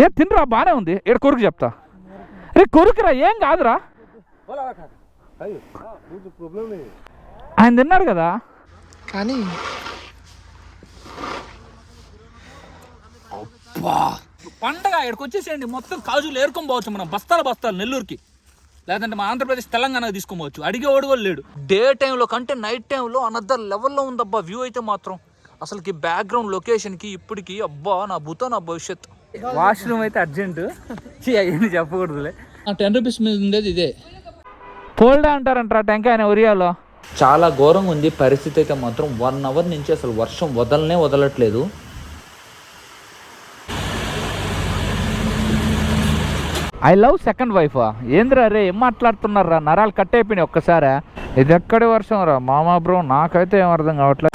ఏ తినరా, బాగానే ఉంది. ఇక్కడ కొరుకు చెప్తా. రే కొరుకురా, ఏం కాదురా. ఆయన తిన్నాడు కదా. కానీ పండగ ఇక్కడికి వచ్చేసేయండి, మొత్తం కాజులు ఏరుకొని పోవచ్చు మనం, బస్తాలు నెల్లూరుకి, లేదంటే మా ఆంధ్రప్రదేశ్ తెలంగాణకి తీసుకోవచ్చు. అడిగేవాడు కూడా లేడు. డే టైంలో కంటే నైట్ టైంలో అనదర్ లెవెల్లో ఉందబ్బా వ్యూ అయితే మాత్రం. అసలుకి బ్యాక్గ్రౌండ్ లొకేషన్కి ఇప్పటికి అబ్బా నా భూతో నా భవిష్యత్. వాష్రూమ్ అయితే అర్జెంటు, అవన్నీ చెప్పకూడదులే. 10 రూపీస్ మీద ఉండేది ఇదే. కోల్డ్ అంటారంటారా టెంకాయ ఒరియాలో. చాలా ఘోరంగా ఉంది పరిస్థితి అయితే మాత్రం. 1 అవర్ నుంచి అసలు వర్షం వదలట్లేదు. ఐ లవ్ సెకండ్ వైఫా. ఏంద్రా రే, ఏం మాట్లాడుతున్నారా, నరాలు కట్ అయిపోయినాయి ఒక్కసారా. ఇది ఎక్కడి వర్షం రా మామా బ్రో, నాకైతే ఏం అర్థం కావట్లేదు.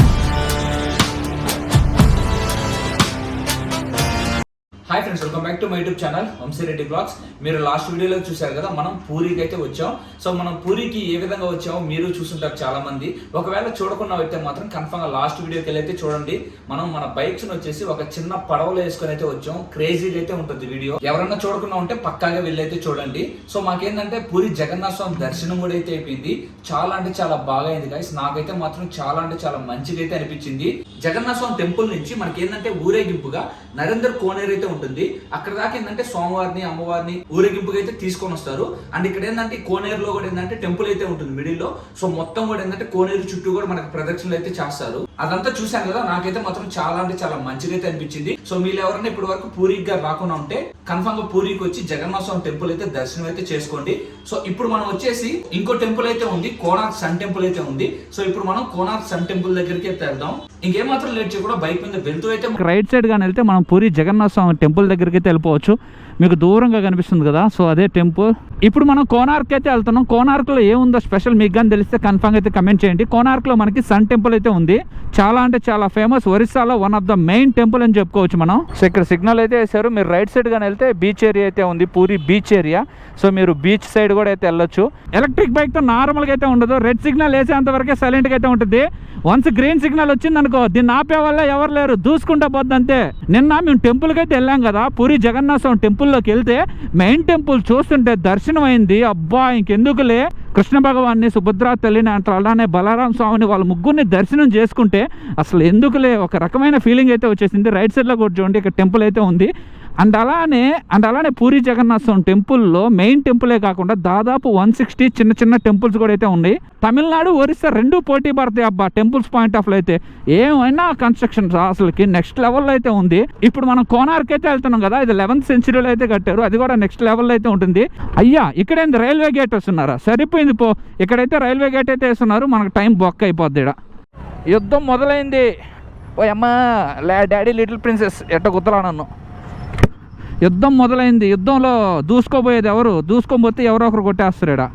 Hi friends, welcome back to my YouTube channel Vamshi Reddy blogs. మీరు లాస్ట్ వీడియోలో చూశారు కదా, మనం పూరికి అయితే వచ్చాం. సో మనం పూరికి ఏ విధంగా వచ్చామో మీరు చూసుంటారు చాలా మంది. ఒకవేళ చూడకుండా అయితే మాత్రం కన్ఫర్మ్ గా లాస్ట్ వీడియోకి వెళ్ళి అయితే చూడండి. మనం మన బైక్స్ వచ్చేసి ఒక చిన్న పడవలో వేసుకొని అయితే వచ్చాం. క్రేజీగా అయితే ఉంటుంది వీడియో. ఎవరన్నా చూడకుండా ఉంటే పక్కాగా వెళ్ళైతే చూడండి. సో మాకేంటంటే పూరి జగన్నాథ స్వామి దర్శనం కూడా అయితే అయిపోయింది. చాలా అంటే చాలా బాగా అయింది గైస్. నాకైతే మాత్రం చాలా అంటే చాలా మంచిగా అయితే అనిపించింది. జగన్నాథ స్వామి టెంపుల్ నుంచి మనకి ఏంటంటే ఊరేగింపుగా నరేందర్ కోనేరు అయితే ఉంటుంది. అక్కడ దాకా ఏంటంటే స్వామివారిని అమ్మవారిని ఊరేగింపుగా అయితే తీసుకొని వస్తారు. అండ్ ఇక్కడ ఏంటంటే కోనేరులో కూడా ఏంటంటే టెంపుల్ అయితే ఉంటుంది మిడిల్ లో. సో మొత్తం కూడా ఏంటంటే కోనేరు చుట్టూ కూడా మనకి ప్రదక్షిణలు అయితే చేస్తారు. అదంతా చూశాను కదా, నాకైతే మాత్రం చాలా అంటే చాలా మంచిగా అయితే అనిపించింది. సో మీరు ఎవరైనా ఇప్పటి వరకు పూరికి రాకుండా ఉంటే కన్ఫర్మ్ గా పూరికి వచ్చి జగన్నాథ స్వామి టెంపుల్ అయితే దర్శనం అయితే చేసుకోండి. సో ఇప్పుడు మనం వచ్చేసి ఇంకో టెంపుల్ అయితే ఉంది, కోనార్క్ సన్ టెంపుల్ అయితే ఉంది. సో ఇప్పుడు మనం కోనార్క్ సన్ టెంపుల్ దగ్గరికి అయితే వెళ్దాం. ఇంకేమాత్రం లేట్ చేయకుండా బైక్ మీద వెళ్తూ అయితే రైట్ సైడ్ గాని వెళ్తే మనం పూరి జగన్నాథ స్వామి టెంపుల్ దగ్గరికి అయితే వెళ్ళిపోవచ్చు. మీకు దూరంగా కనిపిస్తుంది కదా, సో అదే టెంపుల్. ఇప్పుడు మనం కోనార్క్ అయితే వెళ్తున్నాం. కోనార్క్ లో ఏముందో స్పెషల్ మీకు కానీ తెలిస్తే కన్ఫర్మ్ అయితే కమెంట్ చేయండి. కోనార్క్ లో మనకి సన్ టెంపుల్ అయితే ఉంది. చాలా అంటే చాలా ఫేమస్, ఒరిస్సాలో one of the main temple అని చెప్పుకోవచ్చు మనం. సో ఇక్కడ సిగ్నల్ అయితే వేసారు. మీరు రైట్ సైడ్ గాని వెళ్తే బీచ్ ఏరియా అయితే ఉంది, పూరి బీచ్ ఏరియా. సో మీరు బీచ్ సైడ్ కూడా అయితే వెళ్ళొచ్చు. ఎలక్ట్రిక్ బైక్ తో నార్మల్గా అయితే ఉండదు. రెడ్ సిగ్నల్ వేసేంత వరకే సైలెంట్ గా అయితే ఉంటుంది. వన్స్ గ్రీన్ సిగ్నల్ వచ్చింది అనుకో, దీన్ని ఆపే వల్ల ఎవరు లేరు, దూసుకుంటా పోద్ది అంతే. నిన్న మేము టెంపుల్కి అయితే వెళ్ళాం కదా, పూరి జగన్నాథ స్వామి టెంపుల్లోకి వెళ్తే మెయిన్ టెంపుల్ చూస్తుంటే దర్శనం అయింది. అబ్బా ఇంకెందుకులే, కృష్ణ భగవాన్ని, సుభద్రా తల్లిని అంటే అలానే బలరాం స్వామిని, వాళ్ళ ముగ్గురిని దర్శనం చేసుకుంటే అసలు ఎందుకులే ఒక రకమైన ఫీలింగ్ అయితే వచ్చేసింది. రైట్ సైడ్లో కూడా చూడండి, ఇక్కడ టెంపుల్ అయితే ఉంది. అండ్ అలానే పూరి జగన్నాథ స్వామి టెంపుల్లో మెయిన్ టెంపులే కాకుండా దాదాపు 160 చిన్న చిన్న టెంపుల్స్ కూడా అయితే ఉన్నాయి. తమిళనాడు ఒరిస్సా రెండు పోటీ పడతాయి అబ్బా టెంపుల్స్ పాయింట్ ఆఫ్ లో అయితే. ఏమైనా కన్స్ట్రక్షన్ అసలుకి నెక్స్ట్ లెవెల్లో అయితే ఉంది. ఇప్పుడు మనం కోనార్క్ అయితే వెళ్తున్నాం కదా, ఇది 11th సెంచరీలో అయితే కట్టారు. అది కూడా నెక్స్ట్ లెవెల్లో అయితే ఉంటుంది. అయ్యా ఇక్కడేంది రైల్వే గేట్ వస్తున్నారా, సరిపోయింది పో. ఇక్కడైతే రైల్వే గేట్ అయితే వేస్తున్నారు, మనకు టైం బొక్క అయిపోద్ది. ఇక్కడ యుద్ధం మొదలైంది. ఓ అమ్మా డాడీ లిటిల్ ప్రిన్సెస్ ఎట్ట గుత్తలా నన్ను. యుద్ధం మొదలైంది. యుద్ధంలో దూసుకోబోయేది ఎవరు, దూసుకోబోతే ఎవరో ఒకరు కొట్టేస్తారు. ఇక్కడ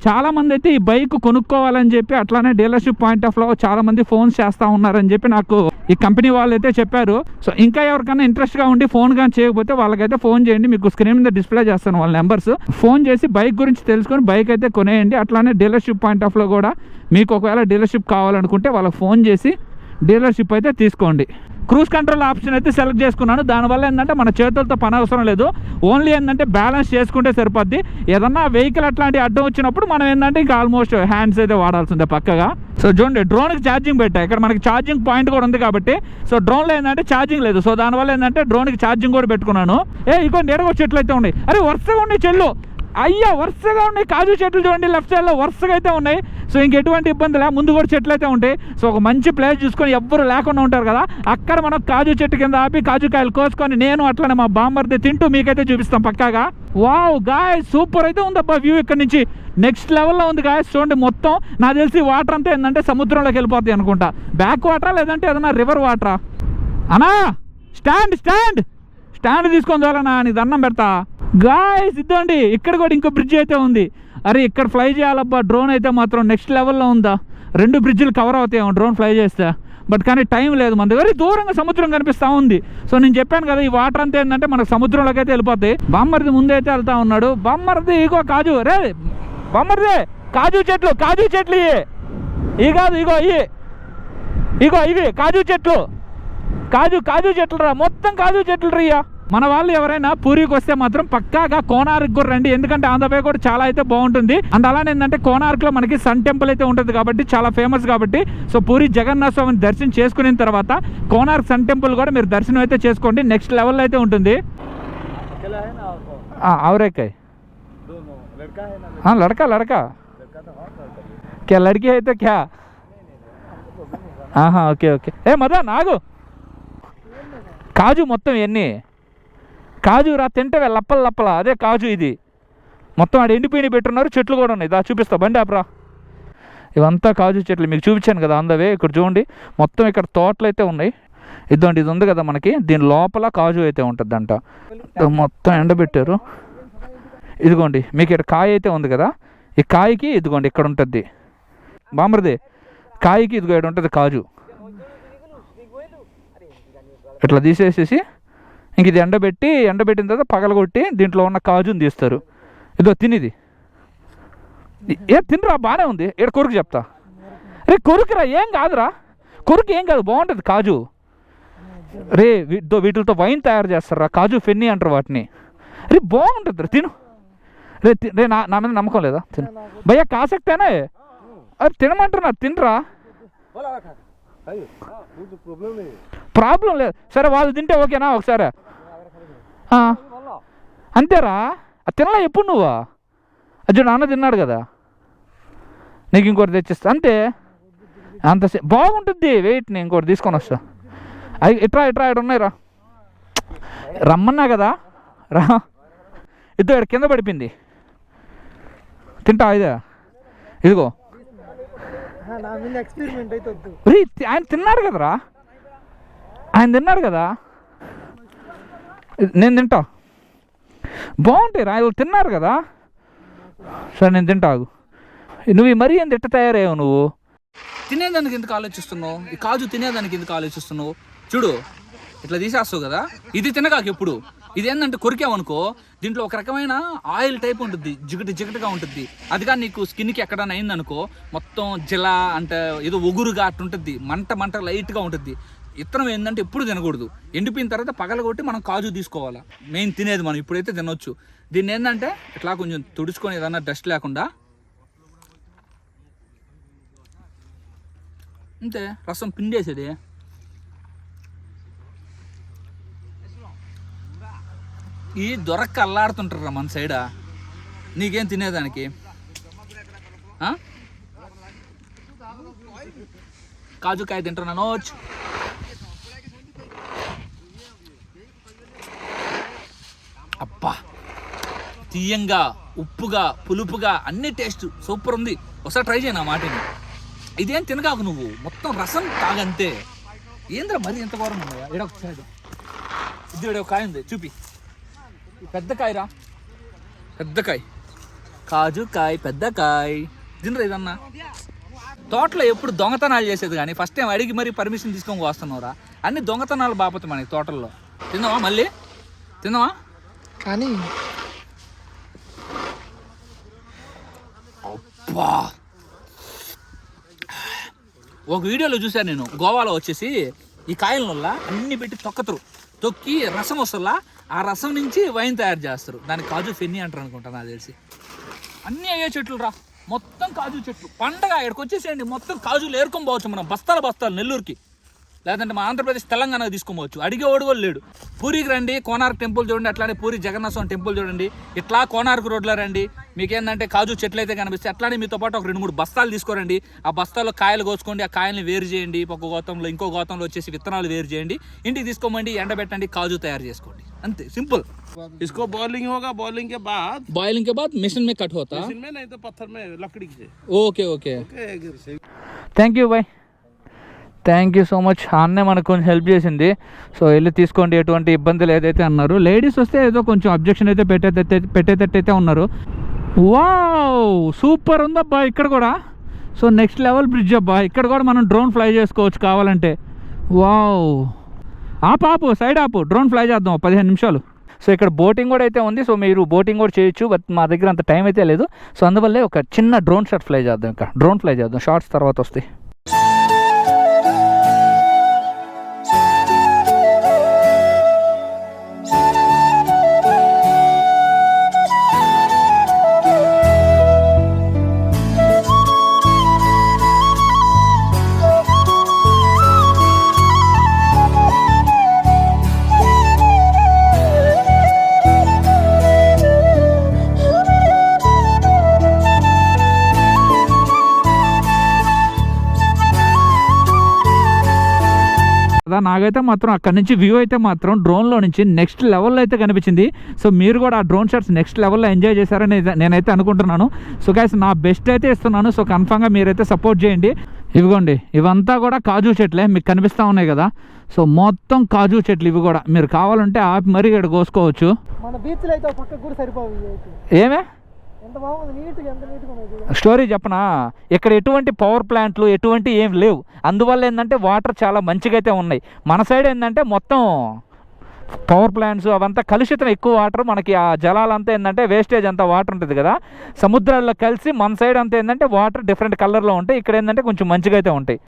చాలా మంది అయితే ఈ బైక్ కొనుక్కోవాలని చెప్పి అట్లానే డీలర్షిప్ పాయింట్ ఆఫ్ లో చాలా మంది ఫోన్స్ చేస్తూ ఉన్నారని చెప్పి నాకు ఈ కంపెనీ వాళ్ళు అయితే చెప్పారు. సో ఇంకా ఎవరికైనా ఇంట్రెస్ట్గా ఉండి ఫోన్ కానీ చేయకపోతే వాళ్ళకైతే ఫోన్ చేయండి. మీకు స్క్రీన్ మీద డిస్ప్లే చేస్తాను వాళ్ళ నెంబర్స్. ఫోన్ చేసి బైక్ గురించి తెలుసుకొని బైక్ అయితే కొనేయండి. అట్లానే డీలర్షిప్ పాయింట్ ఆఫ్ లో కూడా మీకు ఒకవేళ డీలర్షిప్ కావాలనుకుంటే వాళ్ళకి ఫోన్ చేసి డీలర్షిప్ అయితే తీసుకోండి. క్రూజ్ కంట్రోల్ ఆప్షన్ అయితే సెలెక్ట్ చేసుకున్నాను. దానివల్ల ఏంటంటే మన చేతులతో పని అవసరం లేదు. ఓన్లీ ఏంటంటే బ్యాలెన్స్ చేసుకుంటే సరిపోద్ది. ఏదన్నా వెహికల్ అట్లాంటి అడ్డం వచ్చినప్పుడు మనం ఏంటంటే ఇంకా ఆల్మోస్ట్ హ్యాండ్స్ అయితే వాడాల్సిందే పక్కగా. సో చూడండి, డ్రోన్కి ఛార్జింగ్ పెట్టా. ఇక్కడ మనకి ఛార్జింగ్ పాయింట్ కూడా ఉంది కాబట్టి. సో డ్రోన్లో ఏంటంటే ఛార్జింగ్ లేదు. సో దానివల్ల ఏంటంటే డ్రోన్కి ఛార్జింగ్ కూడా పెట్టుకున్నాను. ఇగోండి ఎడగో చెట్లు అయితే ఉన్నాయి. అరే వరుసగా ఉన్నాయి చెట్లు, అయ్యా వరుసగా ఉన్నాయి. కాజు చెట్లు చూడండి లెఫ్ట్ సైడ్లో వరుసగా అయితే ఉన్నాయి. సో ఇంకెటువంటి ఇబ్బంది లే, ముందు కూడా చెట్లు అయితే ఉంటాయి. సో ఒక మంచి ప్లేస్ చూసుకొని ఎవ్వరు లేకుండా ఉంటారు కదా, అక్కడ మనం కాజు చెట్టు కింద ఆపి కాజుకాయలు కోసుకొని నేను అట్లనే మా బామ్మర్ది తింటూ మీకైతే చూపిస్తాం పక్కాగా. వావ్ గాయ్ సూపర్ అయితే ఉందబ్బా వ్యూ. ఇక్కడ నుంచి నెక్స్ట్ లెవెల్లో ఉంది గాయస్. చూడండి మొత్తం నాకు తెలిసి వాటర్ అంతా ఏంటంటే సముద్రంలోకి వెళ్ళిపోతాయి అనుకుంటా. బ్యాక్ వాటరా లేదంటే ఏదన్నా రివర్ వాటరా. అనా స్టాండ్ తీసుకొని చాలనా, నీ దండం పెడతా. గాయస్ ఇద్దండి, ఇక్కడ కూడా ఇంకో బ్రిడ్జ్ అయితే ఉంది. అరే ఇక్కడ ఫ్లై చేయాలబ్బా డ్రోన్ అయితే మాత్రం నెక్స్ట్ లెవెల్లో ఉందా. 2 బ్రిడ్జిలు కవర్ అవుతాయేమో డ్రోన్ ఫ్లై చేస్తే. బట్ కానీ టైం లేదు మన దగ్గర. దూరంగా సముద్రం కనిపిస్తూ ఉంది. సో నేను చెప్పాను కదా, ఈ వాటర్ అంతా ఏంటంటే మనకు సముద్రంలోకి అయితే వెళ్ళిపోతాయి. బామ్మర్ది ముందైతే వెళ్తా ఉన్నాడు. బామ్మర్ది ఇగో కాజు, రే బామ్మర్ది కాజు చెట్లు ఇవి కాదు, ఇగో ఇవి కాజు చెట్లు రా, మొత్తం కాజు చెట్లు రియా. మన వాళ్ళు ఎవరైనా పూరికి వస్తే మాత్రం పక్కాగా కోనార్క్ కూడా రండి, ఎందుకంటే ఆంధ్రప్రదేశ్ కూడా చాలా అయితే బాగుంటుంది. అండ్ అలానే ఏంటంటే కోనార్క్లో మనకి సన్ టెంపుల్ అయితే ఉంటుంది కాబట్టి చాలా ఫేమస్ కాబట్టి, సో పూరి జగన్నాథ స్వామిని దర్శనం చేసుకున్న తర్వాత కోనార్క్ సన్ టెంపుల్ కూడా మీరు దర్శనం అయితే చేసుకోండి, నెక్స్ట్ లెవెల్ అయితే ఉంటుంది. అవరేకాయ్ లడకా లడకా క్యా లड़की అయితే క్యా ఓకే ఓకే. ఏ మదా నాగు కాజు మొత్తం ఎన్ని కాజు రా తింటే లప్పల లప్పల అదే కాజు. ఇది మొత్తం ఆడ ఎండిపోయిన పెట్టున్నారు, చెట్లు కూడా ఉన్నాయి. దా చూపిస్తా, బండి ఆపరా. ఇవంతా కాజు చెట్లు మీకు చూపించాను కదా అందవే. ఇక్కడ చూడండి మొత్తం ఇక్కడ తోటలు అయితే ఉన్నాయి. ఇదండి ఇది ఉంది కదా మనకి, దీని లోపల కాజు అయితే ఉంటుందంట. మొత్తం ఎండబెట్టారు. ఇదిగోండి మీకు ఇక్కడ కాయ అయితే ఉంది కదా, ఈ కాయకి ఇదిగోండి ఇక్కడ ఉంటుంది బామర్ది, కాయకి ఇదిగో ఇక్కడ ఉంటుంది కాజు. ఇట్లా తీసేసేసి ఇంక ఇది ఎండబెట్టిన తర్వాత పగలగొట్టి దీంట్లో ఉన్న కాజుని తీస్తారు. ఇదో తినిది తినరా, బాగానే ఉంది. ఇక్కడ కొరుకు చెప్తా రే, కొరుకురా ఏం కాదురా, కొరుకు ఏం కాదు, బాగుంటుంది కాజు రే. వీటితో వైన్ తయారు చేస్తారా, కాజు ఫెన్నీ అంటారు వాటిని. రే బాగుంటుంది రా, తిను రే. రే నా మీద నమ్మకం లేదా, తిను భయ్యా కాసక్తేనే. అరే తినమంటున్నా, తినరా, ప్రాబ్లం లేదు. సరే వాళ్ళు తింటే ఓకేనా ఒకసారి అంతేరా. తినలా ఎప్పుడు నువ్వా? అజ్జు నాన్న తిన్నాడు కదా, నీకు ఇంకోటి తెచ్చిస్తా అంతే. అంత బాగుంటుంది, వెయిట్ నేను ఇంకోటి తీసుకొని వస్తా. అవి ఇట్రా ఇక్కడ ఉన్నాయి రా, రమ్మన్నా కదా రా. ఇద్దరు ఇక్కడ కింద పడిపోయింది, తింటా ఇదే. ఇదిగో ఆయన తిన్నాడు కదరా, ఆయన తిన్నాడు కదా, నేను తింటా. బాగుంటాయి రా, వీళ్ళు తిన్నారు కదా. సరే నేను తింటాగు. నువ్వు మరీ ఏంది ఎట్ట తయారయ్యావు నువ్వు? తినేదానికి ఎందుకు ఆలోచిస్తున్నావు? ఈ కాజు తినేదానికి ఎందుకు ఆలోచిస్తున్నావు? చూడు ఇట్లా తీసేస్తావు కదా, ఇది తినగాక ఎప్పుడు. ఇదేంటంటే కొరికామనుకో దీంట్లో ఒక రకమైన ఆయిల్ టైప్ ఉంటుంది, జిగటగా ఉంటుంది. అది కానీ నీకు స్కిన్కి ఎక్కడైనా అయిందనుకో మొత్తం జిలా అంటే ఏదో ఒగురుగా అట్టుంటుంది, మంట లైట్గా ఉంటుంది. ఇత్తనం ఏంటంటే ఎప్పుడు తినకూడదు, ఎండిపోయిన తర్వాత పగలగొట్టి మనం కాజు తీసుకోవాలా. మెయిన్ తినేది మనం ఇప్పుడైతే తినొచ్చు. దీన్ని ఏంటంటే ఇట్లా కొంచెం తుడుచుకొని ఏదన్నా డస్ట్ లేకుండా అంతే, రసం పిండేసేది. ఈ దొరక్క అల్లాడుతుంటారా మన సైడా, నీకేం తినేదానికి? కాజుకాయ తింటున్నాను. అబ్బా తీయంగా ఉప్పుగా పులుపుగా అన్ని టేస్ట్ సూపర్ ఉంది. ఒకసారి ట్రై చేయను ఆ మాటని. ఇదేం తినగాకు నువ్వు, మొత్తం రసం తాగంతే. ఏంద్రా మరి ఎంత ఘోరం ఉన్నాయా? ఒకసారి ఇది కాయ ఉంది చూపి, పెద్ద కాయరా, పెద్ద కాయ కాజు కాయ, పెద్ద కాయ. తినరా ఇదన్నా. తోటలో ఎప్పుడు దొంగతనాలు చేసేది కానీ ఫస్ట్ టైం అడిగి మరీ పర్మిషన్ తీసుకొని వస్తున్నావురా. అన్ని దొంగతనాలు బాపతి మనకి తోటల్లో. తిందామా మళ్ళీ, తిందామా? కానీ అబ్బా ఒక వీడియోలో చూశాను నేను, గోవాలో వచ్చేసి ఈ కాయల వల్ల అన్ని పెట్టి తొక్కి రసం వస్తుందా, ఆ రసం నుంచి వైన్ తయారు చేస్తారు. దానికి కాజు ఫెన్నీ అంటారు అనుకుంటా నాకు తెలిసి. అన్నీ అయ్యే చెట్లు రా, మొత్తం కాజు చెట్లు. పండగ ఇక్కడికి వచ్చేసేయండి, మొత్తం కాజులు ఏరుకొని పోవచ్చు మనం, బస్తాలు నెల్లూరుకి, లేదంటే మా ఆంధ్రప్రదేశ్ తెలంగాణకు తీసుకోవచ్చు. అడిగేవాడు కూడా లేడు. పూరికి రండి, కోనార్క్ టెంపుల్ చూడండి, అట్లానే పూరి జగన్నాథ స్వామి టెంపుల్ చూడండి. ఇట్లా కోనార్క్ రోడ్లో రండి, మీకేందంటే కాజు చెట్లు అయితే కనిపిస్తాయి. అట్లానే మీతో పాటు ఒక 2-3 బస్తాలు తీసుకోరండి. ఆ బస్తాల్లో కాయలు కోసుకోండి, ఆ కాయల్ని వేరు చేయండి, ఒక గోతంలో ఇంకో గోతంలో వచ్చేసి విత్తనాలు వేరు చేయండి, ఇంటికి తీసుకోమండి, ఎండబెట్టండి, కాజు తయారు చేసుకోండి, అంతే సింపుల్. इसको बॉइलिंग होगा, बॉइलिंग के बाद मिशन में कट होता, मशीन में नहीं तो पत्थर में लकड़ी से. Okay. Thank you bye, thank you so much. అన్నే మనకు కొంచెం హెల్ప్ చేసింది. సో వెళ్ళి తీసుకోండి, ఎటువంటి ఇబ్బందులు ఏదైతే అన్నారు. లేడీస్ వస్తే ఏదో కొంచెం అబ్జెక్షన్ అయితే పెట్టేటట్టయితే ఉన్నారు. వావ్ సూపర్ ఉందబ్బా ఇక్కడ కూడా. సో నెక్స్ట్ లెవెల్ బ్రిడ్జ్ అబ్బా, ఇక్కడ కూడా మనం డ్రోన్ ఫ్లై చేసుకోవచ్చు కావాలంటే. వావ్ ఆపు సైడ్ ఆపు, డ్రోన్ ఫ్లై చేద్దాం 15 నిమిషాలు. సో ఇక్కడ బోటింగ్ కూడా అయితే ఉంది, సో మీరు బోటింగ్ కూడా చేయొచ్చు. బట్ మా దగ్గర అంత టైం అయితే లేదు. సో అందువల్లే ఒక చిన్న డ్రోన్ షాట్ ఫ్లై చేద్దాం. ఇంకా డ్రోన్ ఫ్లై చేద్దాం, షార్ట్స్ తర్వాత వస్తాయి. నాకైతే మాత్రం అక్కడ నుంచి వ్యూ అయితే మాత్రం డ్రోన్లో నుంచి నెక్స్ట్ లెవెల్లో అయితే కనిపించింది. సో మీరు కూడా ఆ డ్రోన్ షాట్స్ నెక్స్ట్ లెవెల్లో ఎంజాయ్ చేశారని నేనైతే అనుకుంటున్నాను. సో గైస్ నా బెస్ట్ అయితే ఇస్తున్నాను. సో కన్ఫామ్గా మీరైతే సపోర్ట్ చేయండి. ఇవిగోండి ఇవంతా కూడా కాజు చెట్లే మీకు కనిపిస్తూ ఉన్నాయి కదా. సో మొత్తం కాజు చెట్లు ఇవి కూడా మీరు కావాలంటే ఆపి మరీ ఇక్కడ కోసుకోవచ్చు. మన బీచ్లో అయితే పక్కకు కూడా సరిపోవు. ఏమే ఎంత బాగుంది, నీట్గా ఎంత నీట్గా ఉంది. స్టోరీ చెప్పనా, ఇక్కడ ఎటువంటి పవర్ ప్లాంట్లు ఎటువంటి ఏం లేవు. అందువల్ల ఏంటంటే వాటర్ చాలా మంచిగా అయితే ఉన్నాయి. మన సైడ్ ఏంటంటే మొత్తం పవర్ ప్లాంట్స్ అవంతా కలుషితం, ఎక్కువ వాటర్ మనకి ఆ జలాలంతా ఏంటంటే వేస్టేజ్ అంతా వాటర్ ఉంటుంది కదా సముద్రాల్లో కలిసి. మన సైడ్ అంతా ఏంటంటే వాటర్ డిఫరెంట్ కలర్లో ఉంటాయి. ఇక్కడ ఏంటంటే కొంచెం మంచిగా అయితే ఉంటాయి.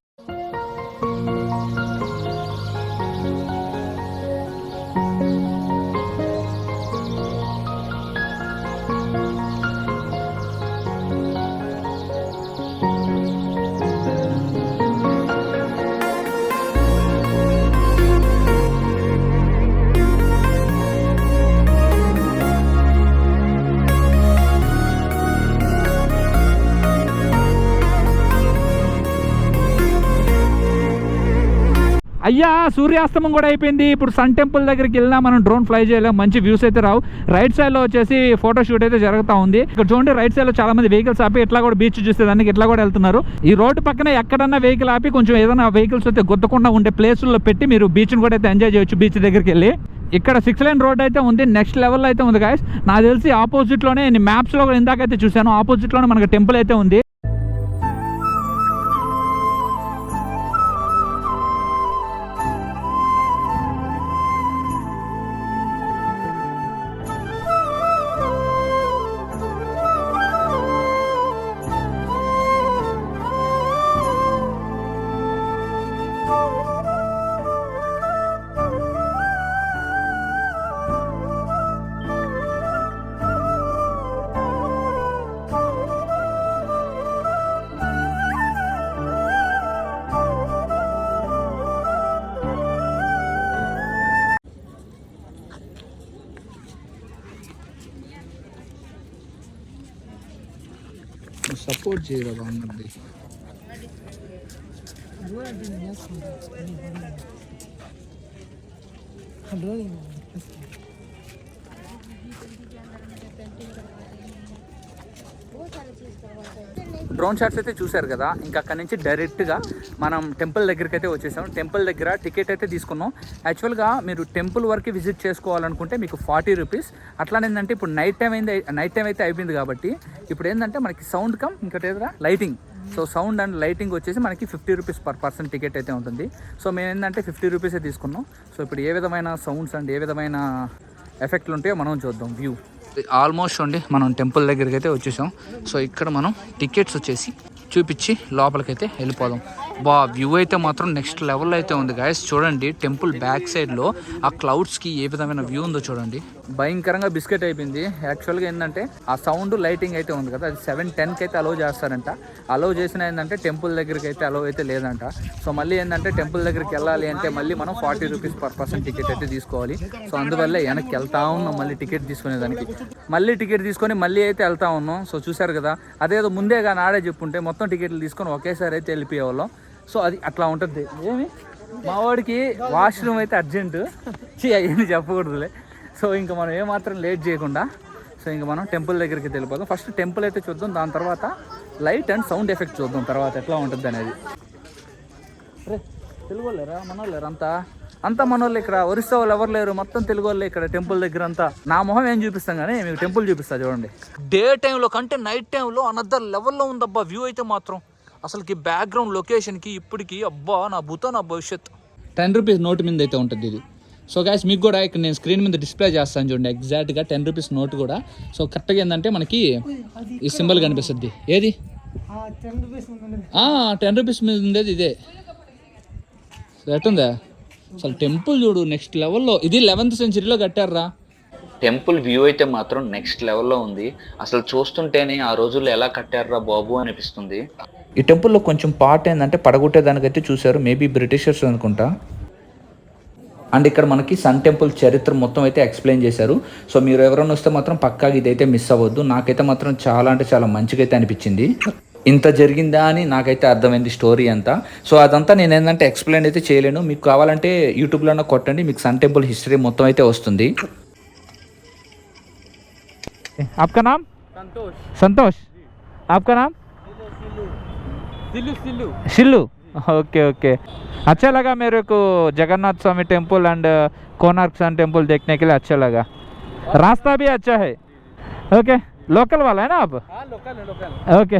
అయ్యా సూర్యాస్తమం కూడా అయిపోయింది. ఇప్పుడు సన్ టెంపుల్ దగ్గరికి వెళ్ళినా మనం డ్రోన్ ఫ్లై చేయలేం, మంచి వ్యూస్ అయితే రావు. రైట్ సైడ్లో వచ్చేసి ఫోటో షూట్ అయితే జరుగుతూ ఉంది. ఇక్కడ చూడండి రైట్ సైడ్లో చాలా మంది వెహికల్స్ ఆపి ఇట్లా కూడా బీచ్ చూసేదానికి ఇట్లా కూడా వెళ్తున్నారు. ఈ రోడ్డు పక్కన ఎక్కడన్నా వెహికల్ ఆపి కొంచెం ఏదైనా వెహికల్స్ అయితే గుద్దకుండా ఉండే ప్లేసుల్లో పెట్టి మీరు బీచ్ని కూడా అయితే ఎంజాయ్ చేయొచ్చు. బీచ్ దగ్గరికి వెళ్ళి ఇక్కడ 6 లైన్ రోడ్ అయితే ఉంది, నెక్స్ట్ లెవెల్ అయితే ఉంది గాయస్. నాకు తెలిసి ఆపోజిట్లోనే నేను మ్యాప్స్లో కూడా ఇందాకైతే చూశాను, ఆపోజిట్లోనే మనకి టెంపుల్ అయితే ఉంది. సపోర్ట్ చేయరా బాగుంది. డ్రోన్ షాట్స్ అయితే చూశారు కదా. ఇంకా అక్కడ నుంచి డైరెక్ట్గా మనం టెంపుల్ దగ్గరికి అయితే వచ్చేసాం. టెంపుల్ దగ్గర టికెట్ అయితే తీసుకున్నాం. యాక్చువల్గా మీరు టెంపుల్ వరకు విజిట్ చేసుకోవాలనుకుంటే మీకు 40 రూపీస్. అట్లానే ఏంటంటే ఇప్పుడు నైట్ టైం అయితే అయిపోయింది కాబట్టి ఇప్పుడు ఏంటంటే మనకి సౌండ్ కమ్ ఇంకటి ఏదైనా lighting. So sound and lighting వచ్చేసి మనకి 50 రూపీస్ పర్ పర్సన్ టికెట్ అయితే ఉంటుంది. సో మేము ఏంటంటే 50 రూపీసే తీసుకున్నాం. సో ఇప్పుడు ఏ విధమైన సౌండ్స్ అండ్ ఏ విధమైన ఎఫెక్ట్లు ఉంటాయో మనం చూద్దాం. వ్యూ ఆల్మోస్ట్ అండి మనం టెంపుల్ దగ్గరికి అయితే వచ్చేసాం. సో ఇక్కడ మనం టికెట్స్ వచ్చేసి చూపించి లోపలికైతే వెళ్ళిపోదాం. వ్యూ అయితే మాత్రం నెక్స్ట్ లెవెల్లో అయితే ఉంది గాయస్. చూడండి టెంపుల్ బ్యాక్ సైడ్లో ఆ క్లౌడ్స్కి ఏ విధమైన వ్యూ ఉందో చూడండి. భయంకరంగా బిస్కెట్ అయిపోయింది. యాక్చువల్గా ఏంటంటే ఆ సౌండ్ లైటింగ్ అయితే ఉంది కదా, అది 7:10కి అయితే అలౌ చేస్తారంట. అలౌ చేసిన ఏంటంటే టెంపుల్ దగ్గరికి అయితే అలౌ అయితే లేదంట. సో మళ్ళీ ఏంటంటే టెంపుల్ దగ్గరికి వెళ్ళాలి అంటే మళ్ళీ మనం 40 రూపీస్ పర్ పర్సన్ టికెట్ అయితే తీసుకోవాలి. సో అందువల్ల వెనక్కి వెళ్తా ఉన్నాం మళ్ళీ టికెట్ తీసుకునేదానికి. మళ్ళీ టికెట్ తీసుకొని మళ్ళీ అయితే వెళ్తా ఉన్నాం. సో చూసారు కదా, అదేదో ముందే కానీ ఆడే చెప్పుంటే మొత్తం టికెట్లు తీసుకొని ఒకేసారి అయితే వెళ్ళిపోయేవాళ్ళం. సో అది అట్లా ఉంటుంది. ఏమి మా వాడికి వాష్రూమ్ అయితే అర్జెంటు, అవన్నీ చెప్పకూడదులే. సో ఇంకా మనం ఏమాత్రం లేట్ చేయకుండా సో ఇంకా మనం టెంపుల్ దగ్గరికి వెళ్ళిపోదాం. ఫస్ట్ టెంపుల్ అయితే చూద్దాం, దాని తర్వాత లైట్ అండ్ సౌండ్ ఎఫెక్ట్ చూద్దాం తర్వాత ఎట్లా ఉంటుంది అనేది. రే తెలుగు వాళ్ళేరా, మనోళ్ళేరా అంతా మనోళ్ళు. ఇక్కడ ఒరిస్సా వాళ్ళు ఎవరు లేరు, మొత్తం తెలుగు వాళ్ళే ఇక్కడ టెంపుల్ దగ్గర అంతా. నా మొహం ఏం చూపిస్తాం కానీ మీకు టెంపుల్ చూపిస్తా చూడండి. డే టైంలో కంటే నైట్ టైంలో అనదర్ లెవెల్లో ఉందబ్బా వ్యూ అయితే మాత్రం. అసలుకి బ్యాక్గ్రౌండ్ లొకేషన్కి ఇప్పటికి అబ్బా నా భూతో నా భవిష్యత్. 10 రూపీస్ నోటు మీద అయితే ఉంటుంది ఇది. సో గ్యాస్ మీకు కూడా ఇక్కడ నేను స్క్రీన్ మీద డిస్ప్లే చేస్తాను చూడండి, ఎగ్జాక్ట్గా 10 రూపీస్ నోటు కూడా. సో కరెక్ట్గా ఏంటంటే మనకి ఈ సింబల్ కనిపిస్తుంది. ఏది 10 రూపీస్ మీద ఉండేది ఇదే. ఎట్టుందా అసలు టెంపుల్ చూడు నెక్స్ట్ లెవెల్లో. ఇది 11th సెంచరీలో కట్టారా. టెంపుల్ వ్యూ అయితే మాత్రం నెక్స్ట్ లెవెల్లో ఉంది. అసలు చూస్తుంటేనే ఆ రోజుల్లో ఎలా కట్టారా బాబు అనిపిస్తుంది. ఈ టెంపుల్లో కొంచెం పార్ట్ ఏంటంటే పడగొట్టేదానికైతే చూశారు, మేబీ బ్రిటిషర్స్ అనుకుంటా. అండ్ ఇక్కడ మనకి సన్ టెంపుల్ చరిత్ర మొత్తం అయితే ఎక్స్ప్లెయిన్ చేశారు. సో మీరు ఎవరైనా వస్తే మాత్రం పక్కాగా ఇదైతే మిస్ అవ్వద్దు. నాకైతే మాత్రం చాలా అంటే చాలా మంచిగా అయితే అనిపించింది. ఇంత జరిగిందా అని నాకైతే అర్థమైంది స్టోరీ అంతా. సో అదంతా నేను ఏంటంటే ఎక్స్ప్లెయిన్ అయితే చేయలేను. మీకు కావాలంటే యూట్యూబ్లోనే కొట్టండి, మీకు సన్ టెంపుల్ హిస్టరీ మొత్తం అయితే వస్తుంది. आपका नाम? संतोष. आपका नाम? सिल्लू. Okay okay. अच्छा लगा मेरे को Jagannath Swami temple and Konark sun temple देखने के लिए अच्छा लगा. रास्ता भी अच्छा है. ओके. లోకల్ వాళ్ళ అయినా అబ్బా? ఓకే.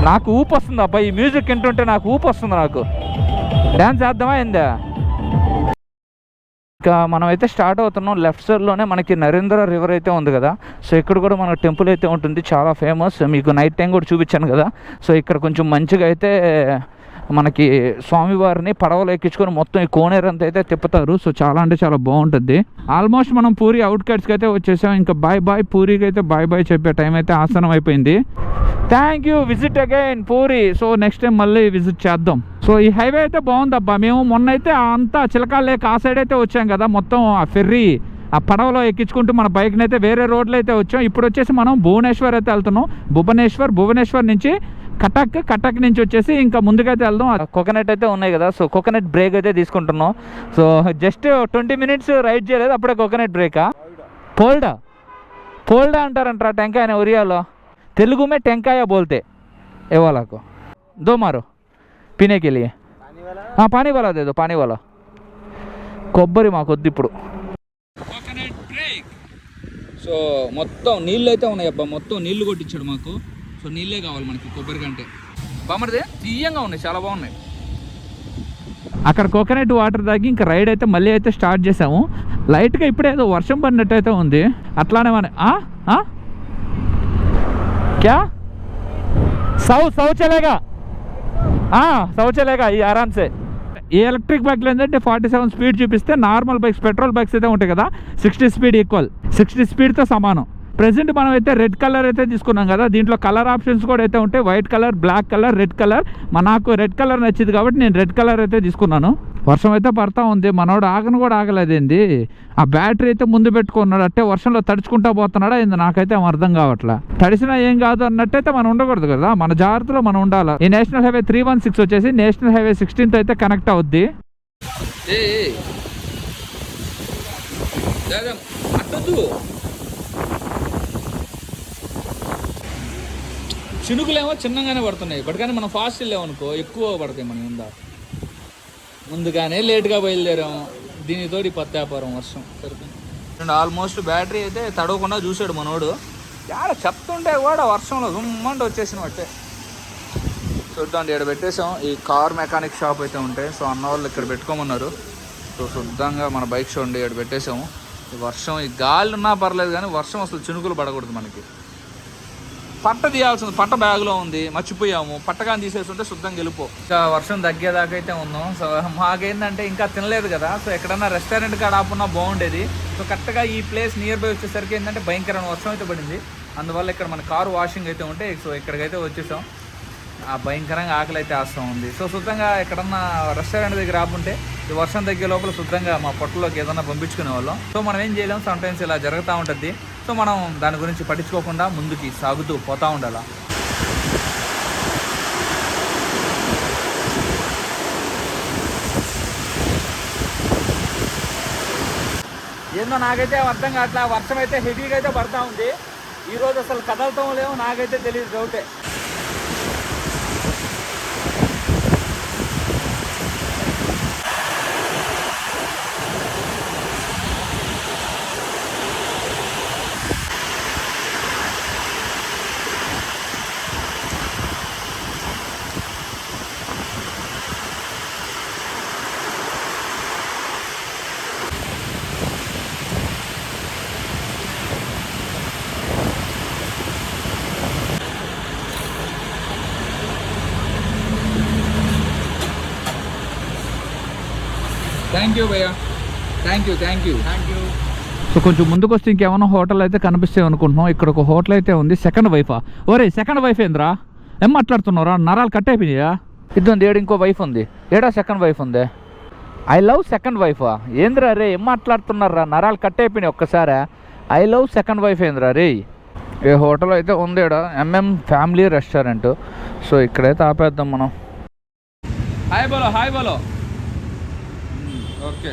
నాకు ఊపు వస్తుంది అబ్బా, ఈ మ్యూజిక్ వింటుంటే నాకు ఊపు వస్తుంది. నాకు డ్యాన్స్ చేద్దామా ఏందా? ఇంకా మనం అయితే స్టార్ట్ అవుతున్నాం. లెఫ్ట్ సైడ్లోనే మనకి నరేంద్ర రివర్ అయితే ఉంది కదా. సో ఇక్కడ కూడా మనకు టెంపుల్ అయితే ఉంటుంది, చాలా ఫేమస్. మీకు నైట్ టైం కూడా చూపించాను కదా. సో ఇక్కడ కొంచెం మంచిగా అయితే మనకి స్వామివారిని పడవలు ఎక్కించుకొని మొత్తం ఈ కోనేరు అంతా అయితే తిప్పుతారు. సో చాలా అంటే చాలా బాగుంటుంది. ఆల్మోస్ట్ మనం పూరి అవుట్కట్స్కి అయితే వచ్చేసాం. ఇంకా బాయ్ పూరికి అయితే బాయ్ చెప్పే టైం అయితే ఆసనం అయిపోయింది. Thank you. Visit again puri. So next time మళ్ళీ విజిట్ చేద్దాం. సో ఈ హైవే అయితే బాగుందబ్బా. మేము మొన్న అయితే అంతా చిలకాల లేక్ ఆ సైడ్ అయితే వచ్చాం కదా, మొత్తం ఆ ఫెర్రీ ఆ పడవలో ఎక్కించుకుంటూ మన బైక్ని అయితే వేరే రోడ్లో అయితే వచ్చాం. ఇప్పుడు వచ్చేసి మనం భువనేశ్వర్ అయితే వెళ్తున్నాం. భువనేశ్వర్ నుంచి కటక్ నుంచి వచ్చేసి ఇంకా ముందుకైతే వెళ్దాం. కోకోనట్ అయితే ఉన్నాయి కదా, సో కోకోనట్ బ్రేక్ అయితే తీసుకుంటున్నాం. సో జస్ట్ 20 మినిట్స్ రైడ్ చేయలేదు, అప్పుడే కోకోనట్ బ్రేకా. పోల్డా అంటారంటారా టెంకాయ ఒరియాలో. తెలుగు में టెంకాయ बोलते ये वाला को. दो मारो पीने के लिए. हाँ पानी वाला दे दो, पानी वाला. కొబ్బరి మాకు వద్దు ఇప్పుడు. Coconut break. సో మొత్తం నీళ్ళు అయితే ఉన్నాయి అబ్బా, మొత్తం నీళ్లు కొట్టించాడు మాకు. సో నీళ్ళే కావాలి మనకి కొబ్బరి కంటే. బామరిదే తీయంగా ఉన్నాయి, చాలా బాగున్నాయి. అక్కడ కోకోనట్ వాటర్ తాగి ఇంకా రైడ్ అయితే మళ్ళీ అయితే స్టార్ట్ చేసాము. లైట్గా ఇప్పుడే ఏదో వర్షం పడినట్టు అయితే ఉంది. అట్లానే మన क्या सौ चलेगा. सौ चलेगा ये आराम से. ఈ ఎలక్ట్రిక్ బైక్లో ఏంటంటే 47 స్పీడ్ చూపిస్తే నార్మల్ బైక్స్ పెట్రోల్ బైక్స్ అయితే ఉంటాయి కదా 60 స్పీడ్ ఈక్వల్, 60 స్పీడ్తో సమానం. ప్రెజెంట్ మనం అయితే రెడ్ కలర్ అయితే తీసుకున్నాం కదా. దీంట్లో కలర్ ఆప్షన్స్ కూడా అయితే ఉంటాయి, white colour, black colour, red colour. నాకు రెడ్ కలర్ నచ్చింది కాబట్టి నేను రెడ్ కలర్ అయితే తీసుకున్నాను. వర్షం అయితే పడతా ఉంది. మనోడు ఆగను కూడా ఆగలేదేంది, ఆ బ్యాటరీ అయితే ముందు పెట్టుకున్నాడు. అంటే వర్షంలో తడుచుకుంటా పోతున్నాడా ఏంది, నాకైతే అర్థం కావట్లా. తడిసినా ఏం కాదు అన్నట్టయితే మనం ఉండకూడదు కదా, మన జాగ్రత్తలో మనం ఉండాలి. ఈ నేషనల్ హైవే 316 వచ్చేసి నేషనల్ హైవే 16 అయితే కనెక్ట్ అవుద్ది. చినుకులేమో చిన్నగానే పడుతున్నాయి, బట్ కానీ మనం ఫాస్ట్ వెళ్ళామనుకో ఎక్కువ పడతాయి. మనం ముందుగానే లేట్గా బయలుదేరాము, దీనితోటి పత్తాపారం వర్షం సరిపోయింది. ఆల్మోస్ట్ బ్యాటరీ అయితే తడవకుండా చూసాడు మనోడు. యాడ చెప్తుంటే కూడా వర్షంలో జుమ్మంటే వచ్చేసిన బట్టే. చూద్దాం, ఇక్కడ పెట్టేసాం. ఈ కార్ మెకానిక్ షాప్ అయితే ఉంటాయి. సో అన్న వాళ్ళు ఇక్కడ పెట్టుకోమన్నారు. సో శుద్ధంగా మన బైక్ షో ఉండి ఇక్కడ పెట్టేసాము. ఈ వర్షం, ఈ గాలి ఉన్నా పర్లేదు కానీ వర్షం అసలు చినుకులు పడకూడదు మనకి. పట్ట తీయాల్సింది, పట్ట బ్యాగ్లో ఉంది, మర్చిపోయాము. పట్టగాని తీసేస్తుంటే శుద్ధంగా వెళ్ళిపో. ఇంకా వర్షం తగ్గేదాకా అయితే ఉన్నాం. సో మాకేంటంటే ఇంకా తినలేదు కదా, సో ఎక్కడన్నా రెస్టారెంట్ కాడ ఆపున్నా బాగుండేది. సో కరెక్ట్గా ఈ ప్లేస్ నియర్ బై వచ్చేసరికి ఏంటంటే భయంకరమైన వర్షం అయితే పడింది. అందువల్ల ఇక్కడ మన కారు వాషింగ్ అయితే ఉంటే సో ఇక్కడికైతే వచ్చేసాం. ఆ భయంకరంగా ఆకలి అయితే వేస్తూ ఉంది. సో శుద్ధంగా ఎక్కడన్నా రెస్టారెంట్ దగ్గర ఆపుంటే ఈ వర్షం తగ్గే లోపల శుద్ధంగా మా పొట్టలోకి ఏదన్నా పంపించుకునే వాళ్ళం. సో మనం ఏం చేయలేం, సమ్టైమ్స్ ఇలా జరుగుతూ ఉంటుంది. సో మనం దాని గురించి పట్టించుకోకుండా ముందుకి సాగుతూ పోతూ ఉండాలి. ఏందో నాకైతే అర్థం కావట్లా, వర్షం అయితే హెవీగా అయితే పడతా ఉంది. ఈరోజు అసలు కదలటం లేవు, నాకైతే తెలియదు, డౌటే. థ్యాంక్ యూ భయ్యా, థ్యాంక్ యూ. సో కొంచెం ముందుకు వస్తే ఇంకేమైనా హోటల్ అయితే కనిపిస్తాయి అనుకుంటున్నాం. ఇక్కడ ఒక హోటల్ అయితే ఉంది. సెకండ్ వైఫా? ఒరే సెకండ్ వైఫ్ ఏంద్రా, ఏం మాట్లాడుతున్నారా? నరాలు కట్ అయిపోయినాయా? ఇద్దండి, ఏడు ఇంకో వైఫ్ ఉంది. ఏడా సెకండ్ వైఫ్ ఉంది? ఐ లవ్ సెకండ్ వైఫా? ఏంద్రా రే, ఏం మాట్లాడుతున్నారా? నరాలు కట్ అయిపోయినాయి ఒక్కసారి. ఐ లవ్ సెకండ్ వైఫ్ ఏంద్రా రే? ఏ హోటల్ అయితే ఉంది ఇక్కడ ఎంఎం ఫ్యామిలీ రెస్టారెంట్. సో ఇక్కడైతే ఆపేద్దాం మనం. హాయ్ బోలో ఓకే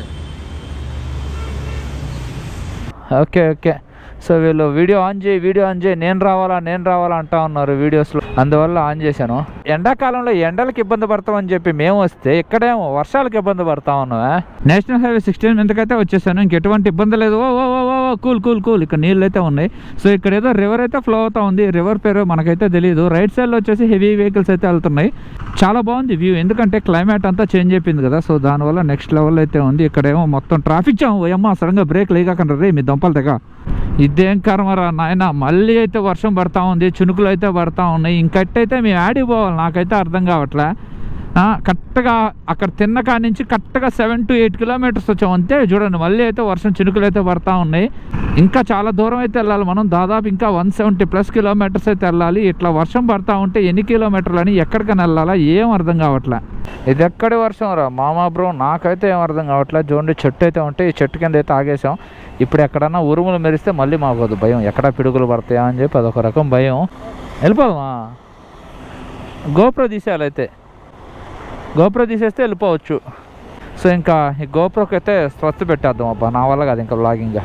ఓకే ఓకే. సో వీళ్ళు వీడియో ఆన్ చేయి నేను రావాలా అంటా ఉన్నారు వీడియోస్లో, అందువల్ల ఆన్ చేశాను. ఎండాకాలంలో ఎండలకు ఇబ్బంది పడతామని చెప్పి మేము వస్తే ఇక్కడేమో వర్షాలకు ఇబ్బంది పడతా ఉన్నావా. నేషనల్ హైవే 16 మీదకైతే వచ్చేసాను, ఇంకెటువంటి ఇబ్బంది లేదు. ఓ కూల్ ఇక్కడ నీళ్ళు అయితే ఉన్నాయి. సో ఇక్కడ ఏదో రివర్ అయితే ఫ్లో అవుతా ఉంది, రివర్ పేరు మనకైతే తెలియదు. రైట్ సైడ్లో వచ్చేసి హెవీ వెహికల్స్ అయితే వెళ్తున్నాయి. చాలా బాగుంది వ్యూ, ఎందుకంటే క్లైమేట్ అంతా చేంజ్ అయిపోయింది కదా. సో దానివల్ల నెక్స్ట్ లెవెల్ అయితే ఉంది. ఇక్కడేమో మొత్తం ట్రాఫిక్ జామ్. అమ్మ సడన్గా బ్రేక్ లేకుండా రే మీ దొంపలు తెగ. ఇదేం కర్మరా నాయన, మళ్ళీ అయితే వర్షం పడతా ఉంది, చినుకులు అయితే పడతా ఉన్నాయి. ఇంకట్టయితే మేము యాడికి పోవాలి నాకైతే అర్థం కావట్లే. కరెక్ట్గా అక్కడ తిన్న కాడి నుంచి కరెక్ట్గా 7 to 8 కిలోమీటర్స్ వచ్చాం అంతే. చూడండి మళ్ళీ అయితే వర్షం చినుకులు అయితే పడతా ఉన్నాయి. ఇంకా చాలా దూరం అయితే వెళ్ళాలి మనం, దాదాపు ఇంకా 170+ కిలోమీటర్స్ అయితే వెళ్ళాలి. ఇట్లా వర్షం పడతా ఉంటే ఎన్ని కిలోమీటర్లు అని ఎక్కడికైనా వెళ్ళాలా ఏం అర్థం కావట్లే. ఇది ఎక్కడి వర్షం రా మామా బ్రో, నాకైతే ఏం అర్థం కావట్లేదు. చూడండి చెట్టు అయితే ఉంటే ఈ చెట్టు కింద అయితే ఆగేసాం. ఇప్పుడు ఎక్కడన్నా ఉరుములు మెరిస్తే మళ్ళీ మాకు అది భయం, ఎక్కడ పిడుగులు పడతాయా అని చెప్పి అదొక రకం భయం. వెళ్ళిపోదామా? గోప్రో తీసేయాలి అయితే, గోప్రో తీసేస్తే వెళ్ళిపోవచ్చు. సో ఇంకా ఈ గోప్రోకి అయితే స్వస్థ పెట్టేద్దాం. అబ్బా నా వల్ల కాదు ఇంకా వ్లాగింగ్.